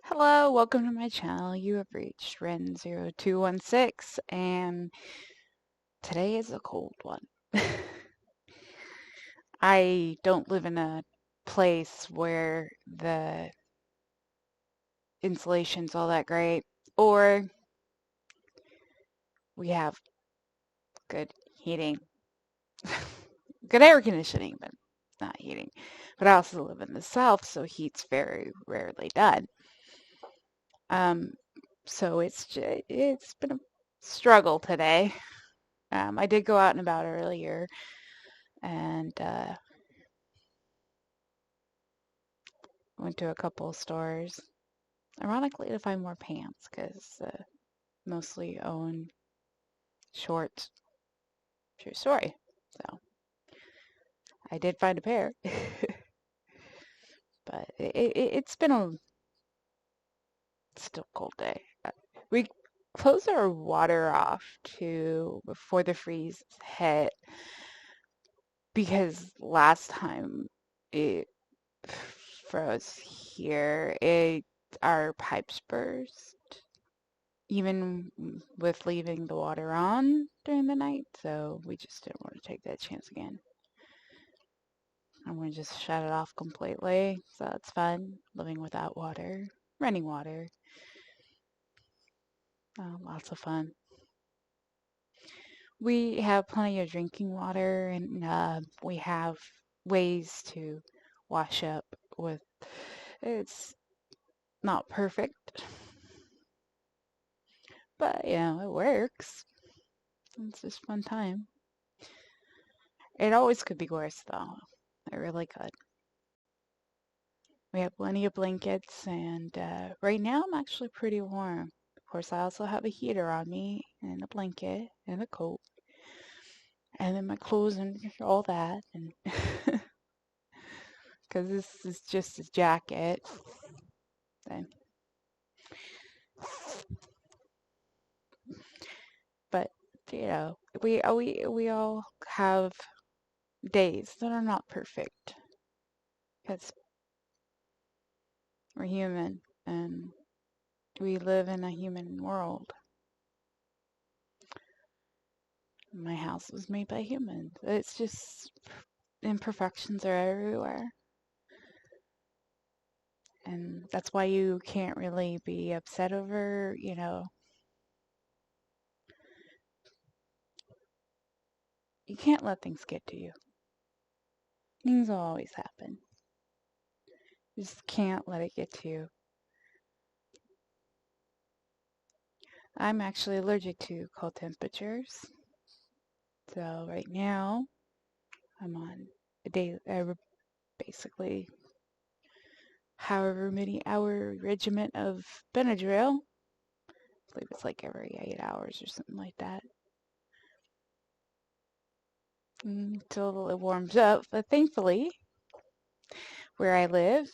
Hello, welcome to my channel. You have reached Ren0216, and today is a cold one. I don't live in a place where the insulation's all that great, or we have good heating, good air conditioning, but not heating. But I also live in the South, so heat's very rarely done. Um, so it's been a struggle today. I did go out and about earlier and went to a couple of stores, ironically to find more pants because mostly own shorts. True story. So I did find a pair, but it's been a still cold day. We closed our water off to before the freeze hit because last time it froze here, our pipes burst even with leaving the water on during the night, so we just didn't want to take that chance again. I'm going to just shut it off completely, so it's fun living without water, running water. Lots of fun. We have plenty of drinking water, and we have ways to wash up with. It's not perfect, but it works. It's just fun time. It always could be worse, though. It really could. We have plenty of blankets, and right now I'm actually pretty warm. Of course, I also have a heater on me, and a blanket, and a coat, and then my clothes and all that, and because this is just a jacket. Then, but we all have days that are not perfect because we're human and we live in a human world. My house was made by humans. It's just imperfections are everywhere. And that's why you can't really be upset over, you can't let things get to you. Things will always happen. You just can't let it get to you. I'm actually allergic to cold temperatures. So right now, I'm on a day, basically, however many hour regimen of Benadryl. I believe it's like every 8 hours or something like that. Until it warms up. But thankfully, where I live,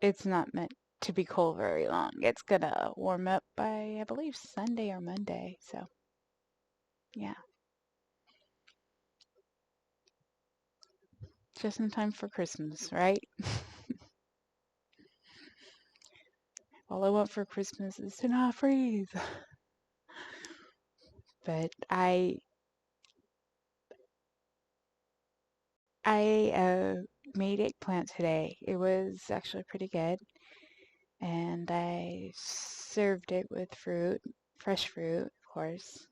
it's not meant to be cold very long. It's gonna warm up by, I believe, Sunday or Monday. So, yeah, just in time for Christmas, right? All I want for Christmas is to not freeze. But I made eggplant today. It was actually pretty good, and I served it with fruit, fresh fruit, of course.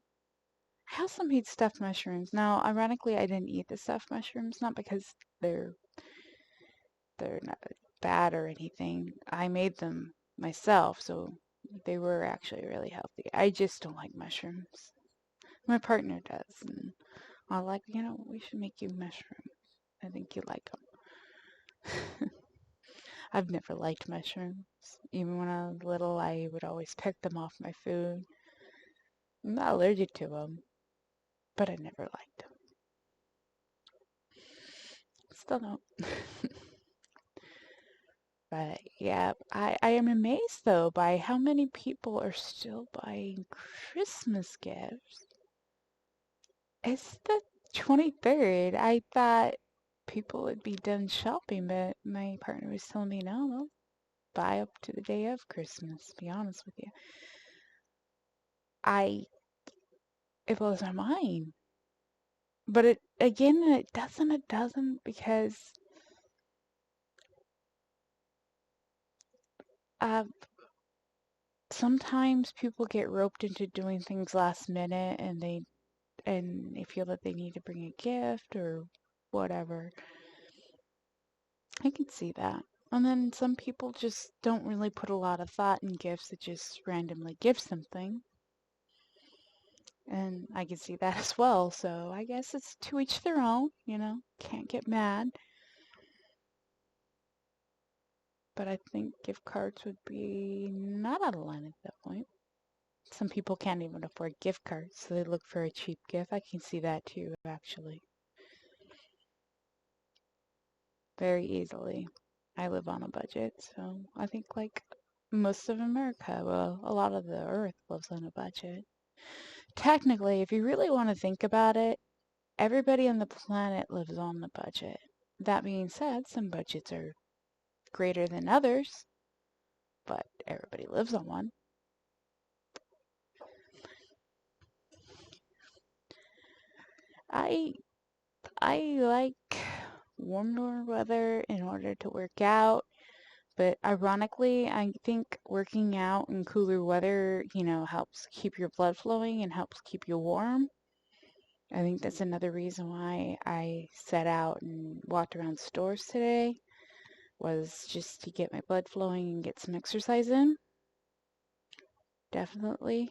I also made stuffed mushrooms. Now, ironically, I didn't eat the stuffed mushrooms, not because they're they're not bad or anything. I made them myself, so they were actually really healthy. I just don't like mushrooms. My partner does, and I like, we should make you mushrooms. I think you like them. I've never liked mushrooms. Even when I was little, I would always pick them off my food. I'm not allergic to them, but I never liked them. Still don't. But yeah, I am amazed though by how many people are still buying Christmas gifts. It's the 23rd. I thought people would be done shopping, but my partner was telling me no. buy up to the day of Christmas, to be honest with you. It blows my mind. But it doesn't because uh, sometimes people get roped into doing things last minute and they feel that they need to bring a gift or whatever. I can see that. And then some people just don't really put a lot of thought in gifts, that just randomly give something. And I can see that as well. So I guess it's to each their own, can't get mad. But I think gift cards would be not out of line at that point. Some people can't even afford gift cards, so they look for a cheap gift. I can see that too, actually. Very easily. I live on a budget, so I think like most of America, well, a lot of the earth lives on a budget. Technically, if you really want to think about it, everybody on the planet lives on the budget. That being said, some budgets are greater than others, but everybody lives on one. I I like warmer weather in order to work out, but ironically, I think working out in cooler weather, helps keep your blood flowing and helps keep you warm. I think that's another reason why I set out and walked around stores today, was just to get my blood flowing and get some exercise in. Definitely.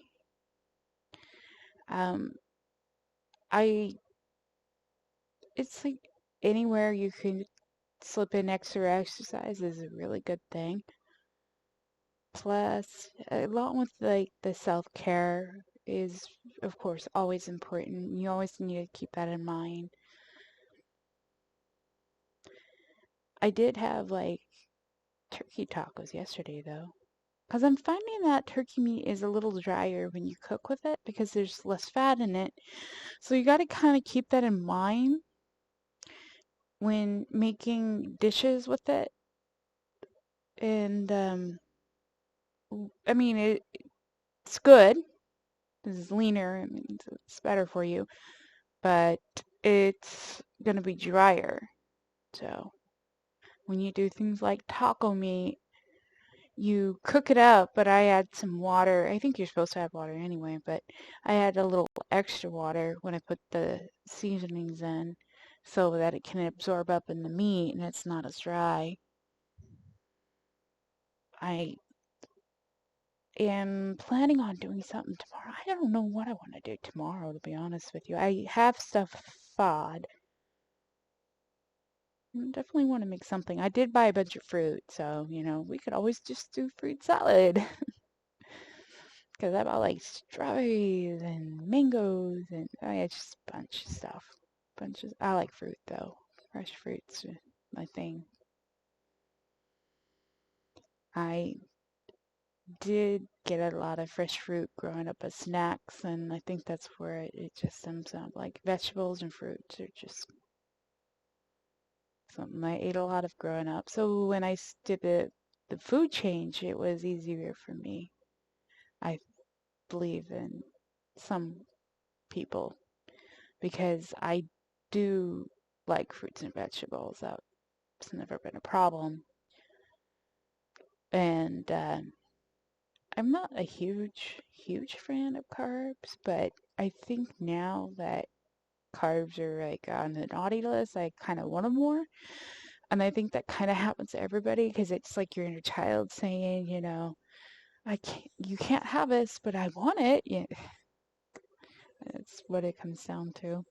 Um, I it's like anywhere you can slip in extra exercise is a really good thing. Plus, along with like the self-care is of course always important. You always need to keep that in mind. I did have like turkey tacos yesterday though. Because I'm finding that turkey meat is a little drier when you cook with it because there's less fat in it. So you got to kind of keep that in mind when making dishes with it. And I mean, it's good. It's leaner. I mean, it's better for you, but it's gonna be drier. So when you do things like taco meat, you cook it up, but I add some water. I think you're supposed to add water anyway, but I add a little extra water when I put the seasonings in so that it can absorb up in the meat and it's not as dry. I am planning on doing something tomorrow. I don't know what I want to do tomorrow, to be honest with you. I have stuff thawed. I definitely want to make something. I did buy a bunch of fruit, so, we could always just do fruit salad. Because I bought like strawberries and mangoes and just a bunch of stuff. Bunches. I like fruit though. Fresh fruits are my thing. I did get a lot of fresh fruit growing up as snacks, and I think that's where it just stems out. Like vegetables and fruits are just something I ate a lot of growing up. So when I did the food change, it was easier for me. I believe in some people because I do like fruits and vegetables. That's never been a problem. And I'm not a huge fan of carbs, but I think now that carbs are like on the naughty list, I kind of want them more. And I think that kind of happens to everybody because it's like your inner child saying, you can't have this, but I want it. Yeah, that's what it comes down to.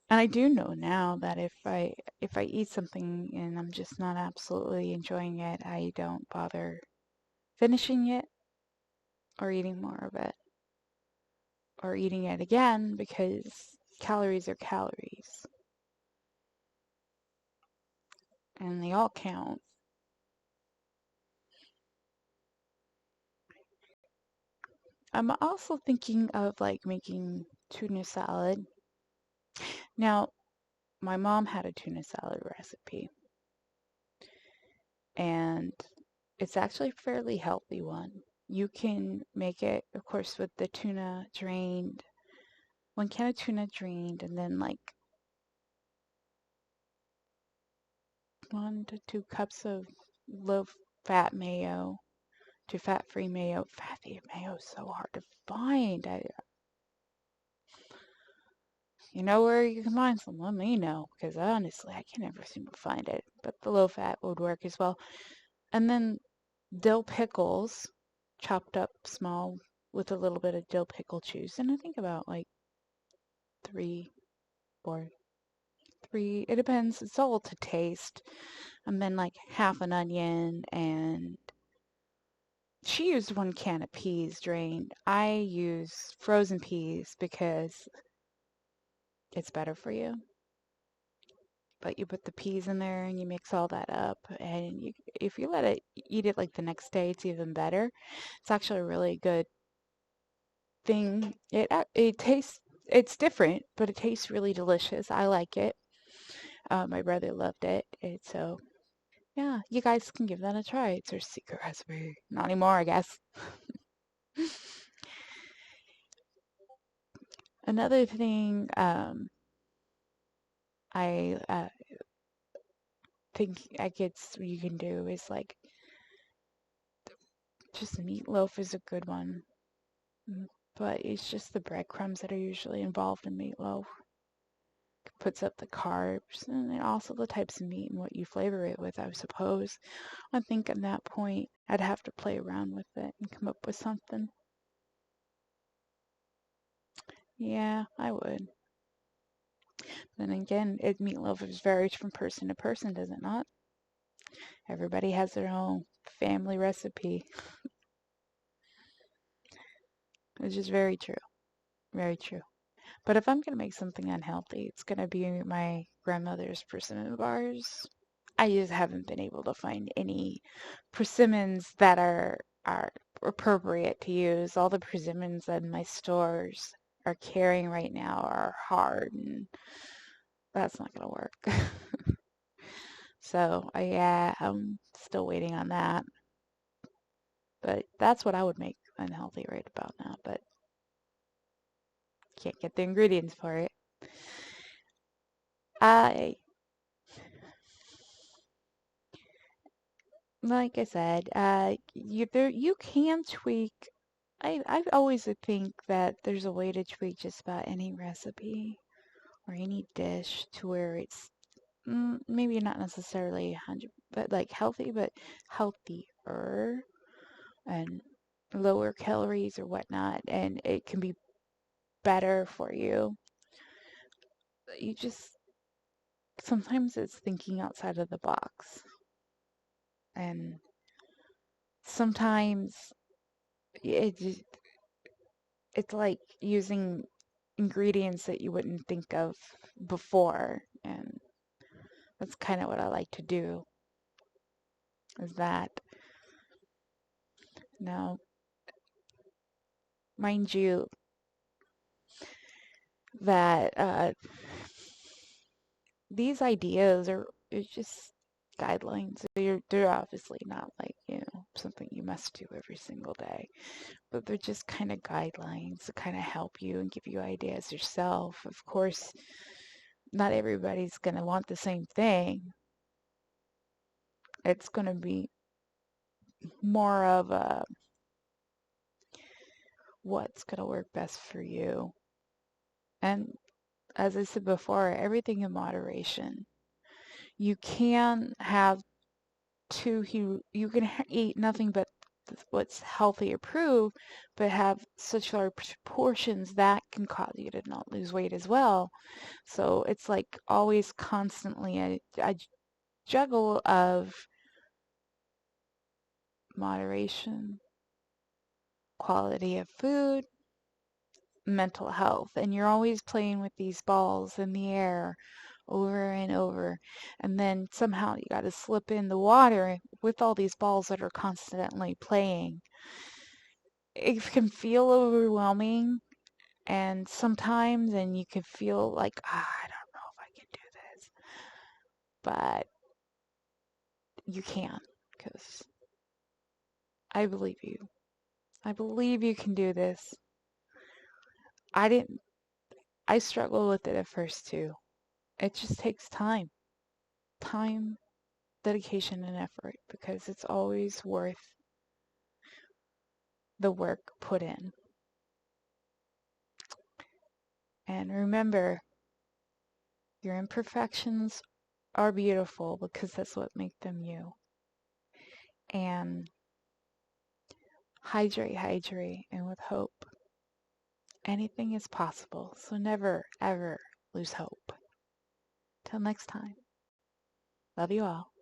And I do know now that if I eat something and I'm just not absolutely enjoying it, I don't bother finishing it or eating more of it or eating it again because calories are calories and they all count. I'm also thinking of like making tuna salad. Now, my mom had a tuna salad recipe and it's actually a fairly healthy one. You can make it, of course, with the tuna drained, 1 can of tuna drained, and then like 1 to 2 cups of low fat mayo to fat-free mayo. Fat-free mayo is so hard to find. You know where you can find some? Let me know, because honestly, I can never seem to find it. But the low fat would work as well. And then dill pickles, chopped up small with a little bit of dill pickle juice. And I think about like 3 or 3, it depends. It's all to taste. And then like half an onion, and she used 1 can of peas drained. I use frozen peas because it's better for you. But you put the peas in there and you mix all that up, and if you let it eat it like the next day, it's even better. It's actually a really good thing. It tastes, it's different, but it tastes really delicious. I like it. My brother loved it, and so yeah, you guys can give that a try. It's our secret recipe. Not anymore, I guess. Another thing I think I guess you can do is like just meatloaf is a good one. But it's just the breadcrumbs that are usually involved in meatloaf. Puts up the carbs and also the types of meat and what you flavor it with, I suppose. I think at that point I'd have to play around with it and come up with something. Yeah, I would. Then again, meatloaf varies from person to person, does it not? Everybody has their own family recipe. It's just very true. Very true. But if I'm going to make something unhealthy, it's going to be my grandmother's persimmon bars. I just haven't been able to find any persimmons that are appropriate to use. All the persimmons that my stores are carrying right now are hard, and that's not going to work. So, yeah, I'm still waiting on that. But that's what I would make unhealthy right about now, but can't get the ingredients for it. I Like I said, you can tweak. I always would think that there's a way to tweak just about any recipe or any dish to where it's maybe not necessarily 100, but like healthy, but healthier and lower calories or whatnot, and it can be better for you. You just sometimes it's thinking outside of the box, and sometimes it it's like using ingredients that you wouldn't think of before, and that's kind of what I like to do, is that. Now, mind you, that these ideas are it's just guidelines. They're obviously not like, something you must do every single day, but they're just kind of guidelines to kind of help you and give you ideas yourself. Of course, not everybody's going to want the same thing. It's going to be more of a what's going to work best for you. And as I said before, everything in moderation. You can have you can eat nothing but what's healthy approved, but have such large portions that can cause you to not lose weight as well. So it's like always constantly a juggle of moderation, quality of food, mental health, and you're always playing with these balls in the air over and over, and then somehow you got to slip in the water with all these balls that are constantly playing. It can feel overwhelming, and sometimes, and you can feel like, I don't know if I can do this, but you can. because I believe you. I believe you can do this. I struggled with it at first too. It just takes time. Time, dedication, and effort because it's always worth the work put in. And remember, your imperfections are beautiful because that's what makes them you. And hydrate, and with hope, anything is possible. So never, ever lose hope. Till next time. Love you all.